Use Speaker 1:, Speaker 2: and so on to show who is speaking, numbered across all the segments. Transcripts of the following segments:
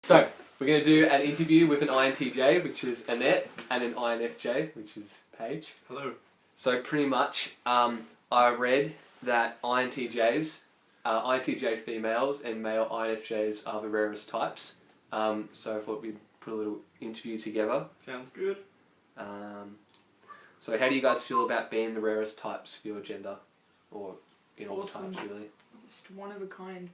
Speaker 1: So, we're going to do an interview with an INTJ, which is Anet, and an INFJ, which is Paige.
Speaker 2: Hello.
Speaker 1: So pretty much, I read that INTJ females and male INFJs are the rarest types. So I thought we'd put a little interview together.
Speaker 2: Sounds good.
Speaker 1: So how do you guys feel about being the rarest types for your gender? Or in all
Speaker 3: Awesome.
Speaker 1: types, really?
Speaker 3: Just one of a kind.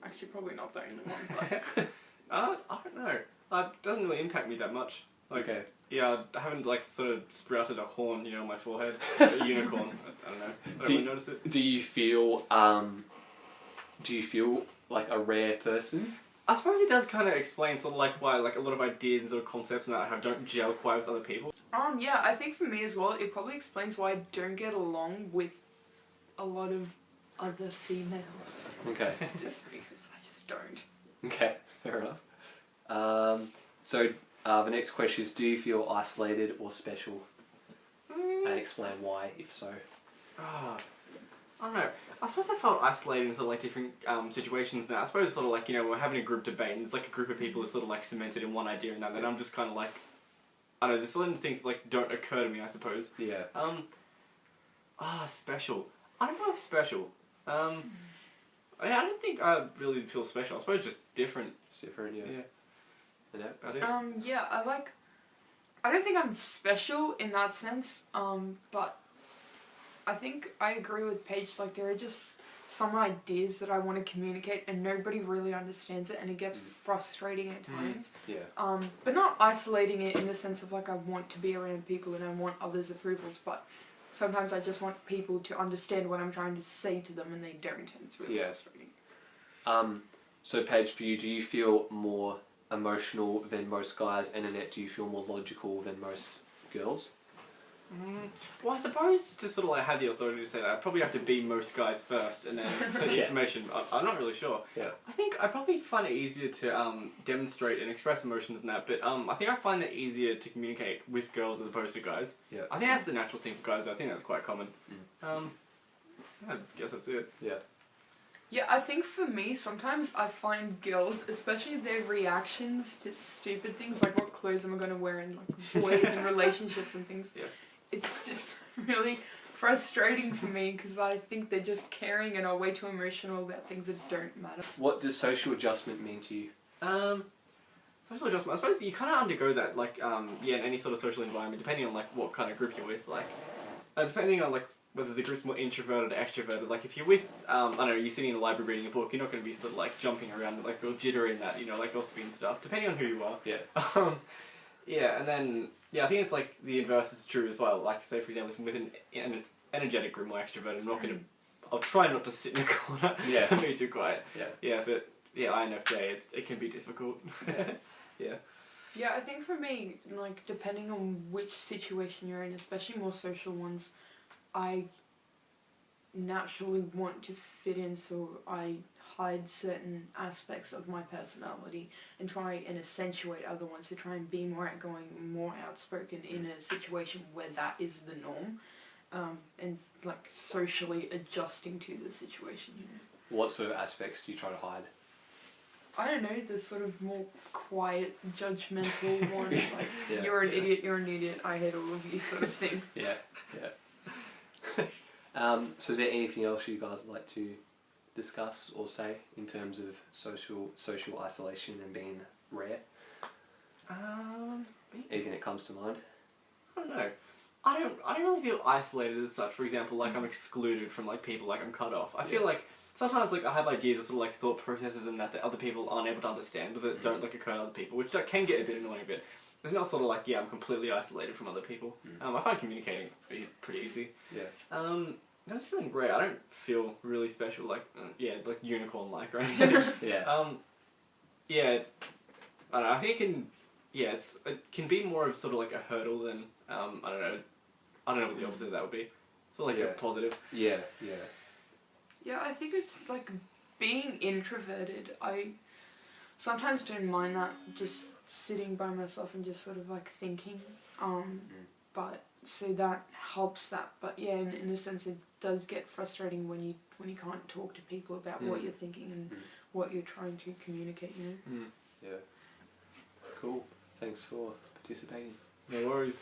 Speaker 3: Actually, probably not the only one, but...
Speaker 2: I don't know. It doesn't really impact me that much. Like,
Speaker 1: okay.
Speaker 2: Yeah, I haven't like sort of sprouted a horn, on my forehead. A unicorn. I don't know. I don't really notice it.
Speaker 1: Do you feel like a rare person?
Speaker 2: I suppose it does kind of explain sort of like why like a lot of ideas and sort of concepts and that I don't gel quite with other people.
Speaker 3: Yeah, I think for me as well, it probably explains why I don't get along with a lot of other females.
Speaker 1: Okay.
Speaker 3: Just because I just don't.
Speaker 1: Okay, fair enough. So the next question is, do you feel isolated or special? And explain why, if so.
Speaker 2: I don't know. I suppose I felt isolated in sort of like different situations now. I suppose sort of like, we're having a group debate and it's like a group of people who are sort of like cemented in one idea and that, and I'm just kind of like, I don't know, there's certain things that like don't occur to me, I suppose.
Speaker 1: Yeah.
Speaker 2: Special. I don't know if special. I don't think I really feel special. I suppose just different.
Speaker 1: It's different, yeah.
Speaker 2: Yeah.
Speaker 1: And that about it?
Speaker 3: Yeah, I don't think I'm special in that sense, but I think I agree with Paige, like there are just some ideas that I want to communicate and nobody really understands it and it gets frustrating at times.
Speaker 1: Yeah.
Speaker 3: But not isolating it in the sense of like I want to be around people and I want others' approvals, but sometimes I just want people to understand what I'm trying to say to them and they don't, and it's really frustrating.
Speaker 1: So Paige, for you, do you feel more emotional than most guys, and Anet, do you feel more logical than most girls?
Speaker 2: Well, I suppose to sort of like have the authority to say that, I'd probably have to be most guys first and then take the information. I'm not really sure.
Speaker 1: Yeah.
Speaker 2: I think I probably find it easier to demonstrate and express emotions and that, but I think I find it easier to communicate with girls as opposed to guys.
Speaker 1: Yeah.
Speaker 2: I think that's the natural thing for guys. I think that's quite common. I guess that's it.
Speaker 1: Yeah.
Speaker 3: Yeah, I think for me, sometimes I find girls, especially their reactions to stupid things, like what clothes am I going to wear in like boys and relationships and things, it's just really frustrating for me because I think they're just caring and are way too emotional about things that don't matter.
Speaker 1: What does social adjustment mean to you?
Speaker 2: Social adjustment, I suppose you kind of undergo that, like, in any sort of social environment, depending on, like, what kind of group you're with, like, depending on, like, whether the group's more introverted or extroverted. Like, if you're with, I don't know, you're sitting in a library reading a book, you're not going to be sort of, like, jumping around, like, real jittery and that, like, gossipy and stuff, depending on who you are.
Speaker 1: Yeah.
Speaker 2: Yeah, and then, I think it's, like, the inverse is true as well. Like, say, for example, if I'm with an energetic group, more extroverted, I'm not going to, I'll try not to sit in a corner and be too quiet. Yeah, but, INFJ, it can be difficult.
Speaker 3: Yeah, I think for me, like, depending on which situation you're in, especially more social ones, I naturally want to fit in, so I hide certain aspects of my personality and try and accentuate other ones to try and be more outgoing, more outspoken in a situation where that is the norm, and like socially adjusting to the situation,
Speaker 1: What sort of aspects do you try to hide?
Speaker 3: I don't know, the sort of more quiet, judgmental one, like,
Speaker 1: Yeah,
Speaker 3: you're an idiot, I hate all of you sort of thing.
Speaker 1: Yeah. So is there anything else you guys would like to discuss or say in terms of social isolation and being rare? Anything that comes to mind?
Speaker 2: I don't know. I don't really feel isolated as such. For example, like I'm excluded from like people, like I'm cut off. I feel like sometimes like I have ideas or sort of like thought processes and that other people aren't able to understand or that don't like occur to other people, which that can get a bit annoying. But it's not sort of like I'm completely isolated from other people. I find communicating pretty easy.
Speaker 1: Yeah.
Speaker 2: I was feeling great. I don't feel really special, like like unicorn-like or anything. I don't know. I think it can. It can be more of sort of like a hurdle than I don't know what the opposite of that would be. Sort of like a positive.
Speaker 1: Yeah,
Speaker 3: I think it's like being introverted. I sometimes don't mind that, just sitting by myself and just sort of like thinking. But so that helps that. But yeah, in a sense, it does get frustrating when you can't talk to people about what you're thinking and what you're trying to communicate.
Speaker 1: Yeah. Cool. Thanks for participating.
Speaker 2: No worries.